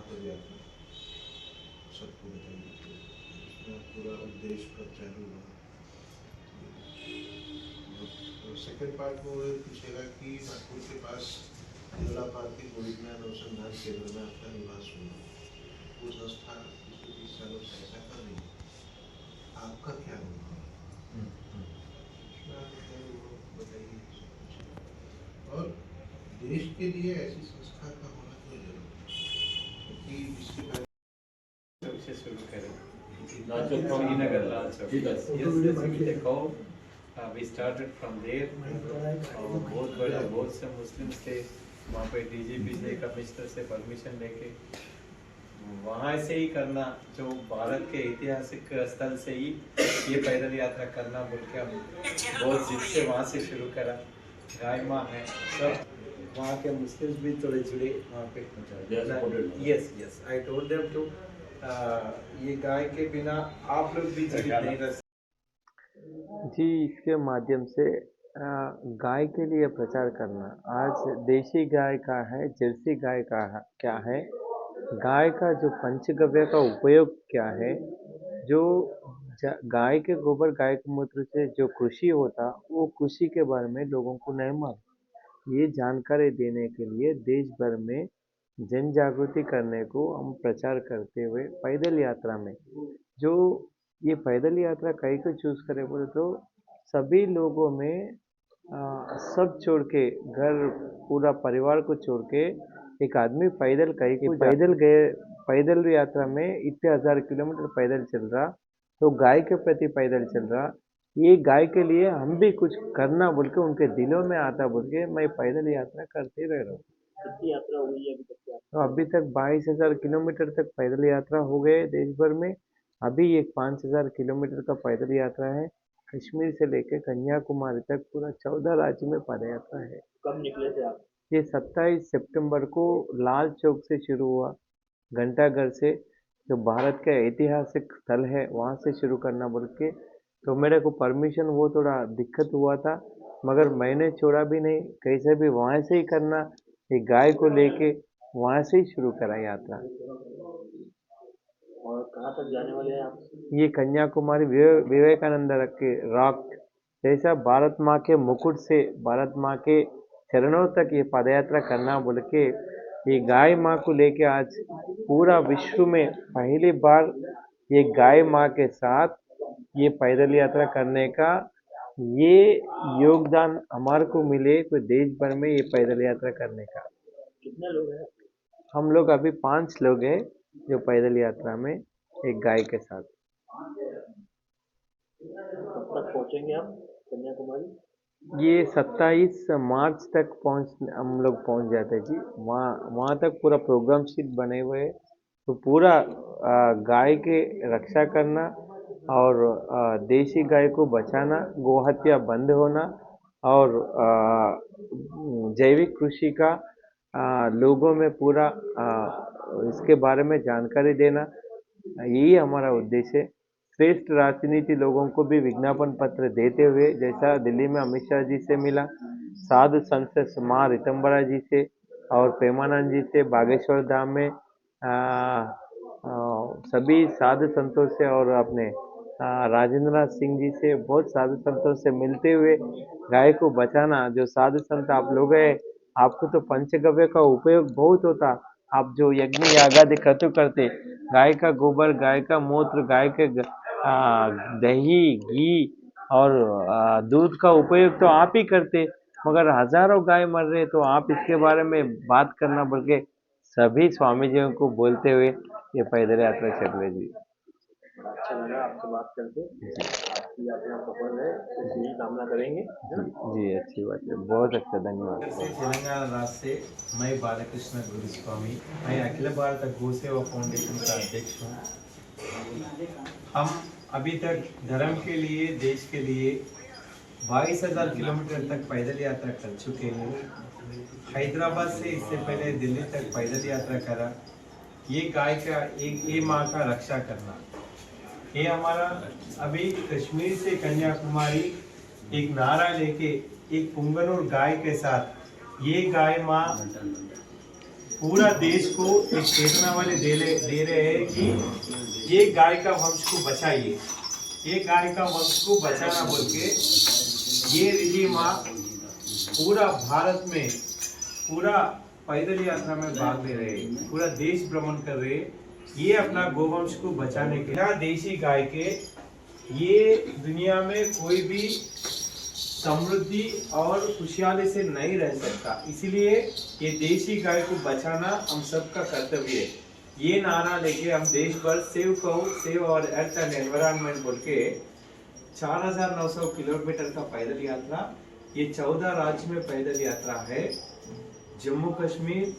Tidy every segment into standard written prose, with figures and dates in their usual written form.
पद यात्रा सबको बताइए, उसमें पूरा उद्देश्य प्रचार हुआ। और सेकंड पार्ट में वो पूछेगा कि नागपुर के पास तिरला पार्थिव विज्ञान अनुसंधान केंद्र में आपका निवास हुआ, वो संस्था पिछले 30 सालों से ऐसा कर रही है, आपका क्या अनुभव है? बताइए। और देश के लिए ऐसी संस्था का होना क्यों जरूरी है, क्योंकि इसके बारे से शुरू करें। We started from there. बहुत बड़ा बहुत से मुस्लिम्स थे वहाँ पे, डीजीपी से कमिश्नर से परमिशन लेके वहाँ से ही करना, जो भारत के ऐतिहासिक स्थल से ही ये पैदल यात्रा करना बोल के हम बहुत जिद से वहाँ से शुरू करा। गाय माँ है सब, वहाँ के मुस्लिम्स भी थोड़े जुड़े वहाँ पे। Yes yes, I told them to ये गाय के बिना आप लोग भी जीवित नहीं रह सकते। जी, इसके माध्यम से गाय के लिए प्रचार करना, आज देशी गाय का है, जर्सी गाय का क्या है, गाय का जो पंचगव्य का उपयोग क्या है, जो गाय के गोबर गाय के मूत्र से जो कृषि होता, वो कृषि के बारे में लोगों को नहीं मालूम। ये जानकारी देने के लिए देश भर में जन जागृति करने को हम प्रचार करते हुए पैदल यात्रा में, जो ये पैदल यात्रा कहीं को चूज करे बोले तो सभी लोगों में सब छोड़ के, घर पूरा परिवार को छोड़ के एक आदमी पैदल कहीं के पैदल गए, पैदल यात्रा में इतने 1000 किलोमीटर पैदल चल रहा, तो गाय के प्रति पैदल चल रहा, ये गाय के लिए हम भी कुछ करना बोल के उनके दिलों में आता बोल के मैं पैदल यात्रा करते रह रहा हूँ। कितनी यात्रा हुई है अभी तक? तो अभी तक 22,000 किलोमीटर तक पैदल यात्रा हो गए देश भर में। अभी एक 5,000 किलोमीटर का पैदल यात्रा है, कश्मीर से लेकर कन्याकुमारी तक पूरा 14 राज्य में पद यात्रा है। कब निकले थे आप? ये 27 सितंबर को लाल चौक से शुरू हुआ, घंटाघर से, जो भारत का ऐतिहासिक स्थल है वहाँ से शुरू करना बोल के, तो मेरे को परमिशन वो थोड़ा दिक्कत हुआ था, मगर मैंने छोड़ा भी नहीं, कैसे भी वहाँ से ही करना, एक गाय को लेके वहाँ से ही शुरू करा यात्रा। और कहाँ तक जाने वाले हैं आप? ये कन्याकुमारी विवेकानंद के रॉक, जैसा भारत माँ के मुकुट से भारत माँ के चरणों तक ये पदयात्रा करना बोल के, ये गाय माँ को लेके आज पूरा विश्व में पहली बार ये गाय माँ के साथ ये पैदल यात्रा करने का ये योगदान हमारे को मिले, कोई देश भर में ये पैदल यात्रा करने का। कितने लोग हैं? हम लोग अभी 5 लोग हैं जो पैदल यात्रा में एक गाय के साथ। कब तक पहुँचेंगे आप कन्याकुमारी? ये 27 मार्च तक हम लोग पहुंच जाते हैं जी। वहाँ तक पूरा प्रोग्राम शीट बने हुए है, तो पूरा गाय के रक्षा करना और देशी गाय को बचाना, गोहत्या बंद होना और जैविक कृषि का लोगों में पूरा इसके बारे में जानकारी देना, यही हमारा उद्देश्य है। श्रेष्ठ राजनीति लोगों को भी विज्ञापन पत्र देते हुए, जैसा दिल्ली में अमित शाह जी से मिला, साधु संत माँ रितंबरा जी से और प्रेमानंद जी से, बागेश्वर धाम में सभी साधु संतों से और अपने राजेंद्रनाथ सिंह जी से, बहुत साधु संतों से मिलते हुए गाय को बचाना। जो साधु संत आप लोग हैं, आपको तो पंचगव्य का उपयोग बहुत होता, आप जो यज्ञ यागादि क्रतु करते, गाय का गोबर, गाय का मूत्र, गाय के दही, घी और दूध का उपयोग तो आप ही करते, मगर हजारों गाय मर रहे, तो आप इसके बारे में बात करना बोल के सभी स्वामी जियों को बोलते हुए ये पैदल यात्रा चल रही जी। अच्छा लगा आपसे बात करके, आपकी यात्रा सफल है, यही कामना करेंगे। जी अच्छी बात है, बहुत अच्छा, धन्यवाद। तेलंगाना राज्य से मैं बालकृष्ण गुरुस्वामी, मैं अखिल भारत गौ सेवा फाउंडेशन का अध्यक्ष हूँ। हम अभी तक धर्म के लिए, देश के लिए 22,000 किलोमीटर तक पैदल यात्रा कर चुके हैं। हैदराबाद से इससे पहले दिल्ली तक पैदल यात्रा करा। ये गाय का ये माँ का रक्षा करना, ये हमारा अभी कश्मीर से कन्याकुमारी एक नारा लेके एक पुंगनूर गाय के साथ, ये गाय माँ पूरा देश को एक चेतना वाले दे रहे हैं कि ये गाय का वंश को बचाइए, ये गाय का वंश को बचाना बोल के ये रिजिमा पूरा भारत में पूरा पैदल यात्रा में भाग ले रहे हैं, पूरा देश भ्रमण कर रहे हैं, ये अपना गोवंश को बचाने के लिए। देशी गाय के ये दुनिया में कोई भी समृद्धि और खुशहाली से नहीं रह सकता, इसलिए ये देशी गाय को बचाना हम सबका कर्तव्य है। ये नारा लेके हम देश भर सेव कौ सेव और अर्थ एंड एनवायरनमेंट बोल के 4900 किलोमीटर का पैदल यात्रा, ये 14 राज्य में पैदल यात्रा है। जम्मू कश्मीर,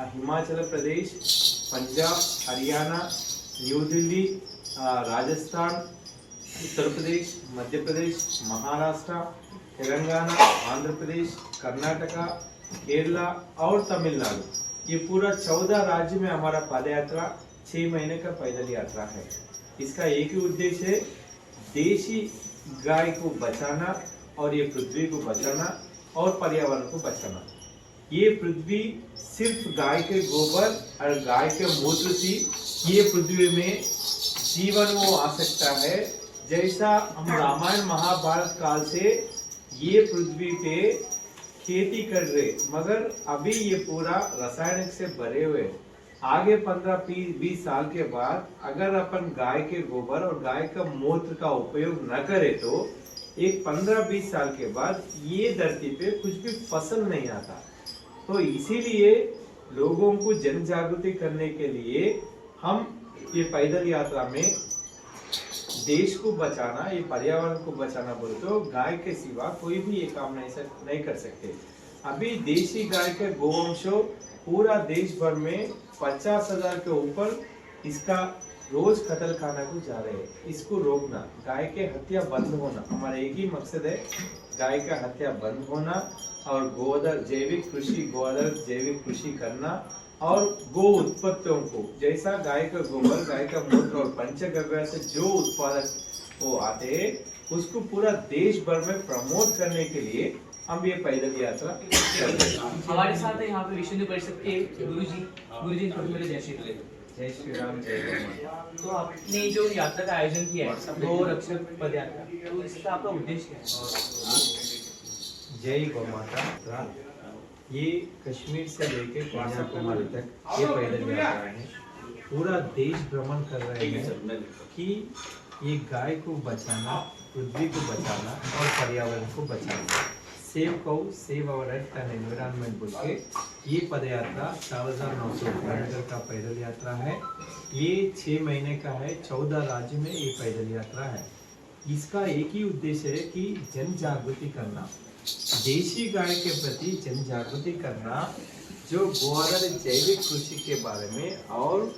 हिमाचल प्रदेश, पंजाब, हरियाणा, न्यू दिल्ली, राजस्थान, उत्तर प्रदेश, मध्य प्रदेश, महाराष्ट्र, तेलंगाना, आंध्र प्रदेश, कर्नाटका, केरला और तमिलनाडु, ये पूरा 14 राज्य में हमारा पद यात्रा 6 महीने का पैदल यात्रा है। इसका एक ही उद्देश्य है, देशी गाय को बचाना और ये पृथ्वी को बचाना और पर्यावरण को बचाना। ये पृथ्वी सिर्फ गाय के गोबर और गाय के मूत्र से ये पृथ्वी में जीवन वो आ सकता है। जैसा हम रामायण महाभारत काल से ये पृथ्वी पे खेती कर रहे, मगर अभी ये पूरा रासायनिक से भरे हुए। आगे 15-20 साल के बाद अगर अपन गाय के गोबर और गाय का मूत्र का उपयोग न करें तो एक 15-20 साल के बाद ये धरती पे कुछ भी फसल नहीं आता। तो इसीलिए लोगों को जन जागृति करने के लिए हम ये पैदल यात्रा में देश को बचाना, ये पर्यावरण को बचाना बोले तो गाय के सिवा कोई भी ये काम नहीं कर सकते। अभी देशी गाय के गोवंशों पूरा देश भर में 50,000 के ऊपर इसका रोज कत्ल खाना को जा रहे हैं। इसको रोकना, गाय के हत्या बंद होना, हमारा एक ही मकसद है, गाय का हत्या बंद होना और गोआधार जैविक कृषि करना और गो उत्पत्तियों को, जैसा गाय का गोबर, गाय का मूत्र और पंचगव्य से जो उत्पादक वो आते हैं उसको पूरा देश भर में प्रमोट करने के लिए हम ये पैदल यात्रा करते हैं। हमारे साथ है यहाँ पे विश्व हिंदू परिषद के गुरुजी मेरे जय श्री राम। जय श्री राम, जय गौ। तो आपने जो यात्रा का आयोजन किया है गो रक्षक पद यात्रा, तो इसका आपका उद्देश्य क्या है? जय गौ माता। ये कश्मीर से लेके कन्याकुमारी तक ये पैदल यात्रा है, पूरा देश भ्रमण कर रहे हैं कि ये गाय को बचाना, पृथ्वी को बचाना और पर्यावरण को बचाना। Save cow save our earth and environment बोल के ये पद यात्रा 4900 किलोमीटर का पैदल यात्रा है। ये 6 महीने का है, 14 राज्य में ये पैदल यात्रा है। इसका एक ही उद्देश्य है कि जन जागृति करना, देशी गाय के प्रति जन जागृति करना, जो गो आधारित जैविक कृषि के बारे में और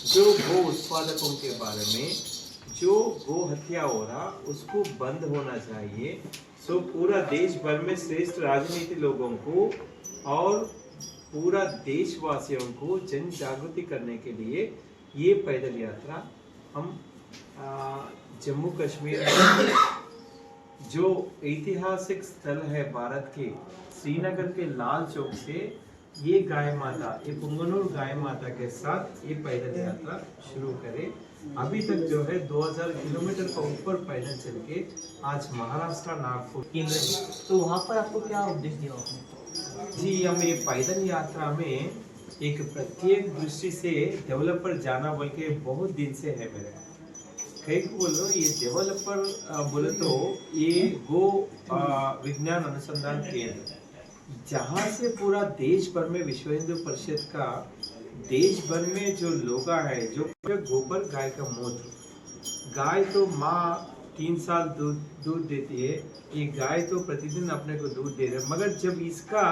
जो गो उत्पादकों के बारे में, जो गो हत्या हो रहा उसको बंद होना चाहिए। सो पूरा देश भर में श्रेष्ठ राजनीति लोगों को और पूरा देशवासियों को जन जागृति करने के लिए ये पैदल यात्रा हम जम्मू कश्मीर में जो ऐतिहासिक स्थल है भारत के, श्रीनगर के लाल चौक से ये गाय माता, ये पुंगनूर गाय माता के साथ ये पैदल यात्रा शुरू करें। अभी तक जो है 2000 किलोमीटर का ऊपर पैदल चल के आज महाराष्ट्र नागपुर केंद्र में। तो वहाँ पर आपको क्या उपदेश दिया आपने? जी, हम ये पैदल यात्रा में एक प्रत्येक दृष्टि से डेवलपर जाना बोल के बहुत दिन से है मेरे। कई को बोलो ये डेवलपर बोले तो ये गो विज्ञान अनुसंधान केंद्र, जहाँ से पूरा देश भर में विश्व हिंदू परिषद का देश भर में जो लोग है, जो गोबर गाय का मूत्र, गाय तो माँ 3 साल दूध देती है, ये गाय तो प्रतिदिन अपने को दूध दे रहे, मगर जब इसका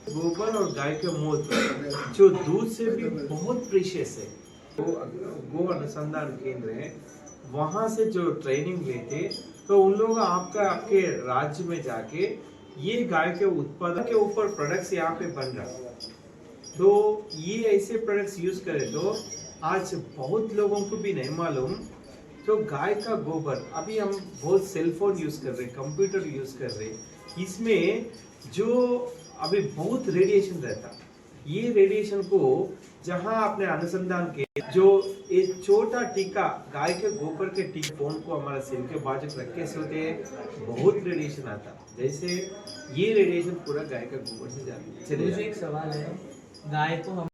गोबर और गाय का मूत्र जो दूध से भी बहुत प्रीशियस है, वो गो अनुसंधान केंद्र है, वहाँ से जो ट्रेनिंग लेते तो उन लोग आपके राज्य में जाके ये गाय के उत्पादन के ऊपर प्रोडक्ट्स यहाँ पे बन रहा, तो ये ऐसे प्रोडक्ट्स यूज करें तो आज बहुत लोगों को भी नहीं मालूम। तो गाय का गोबर, अभी हम बहुत सेलफोन यूज कर रहे, कंप्यूटर यूज कर रहे, इसमें जो अभी बहुत रेडिएशन रहता, ये रेडिएशन को जहां आपने अनुसंधान किए, जो एक छोटा टीका गाय के गोबर के टीके फोन को हमारा सिर के बाजू रखे से होते हैं, बहुत रेडिएशन आता, जैसे ये रेडिएशन पूरा गाय का गोबर से जाता है। मुझे एक सवाल है, गाय को हम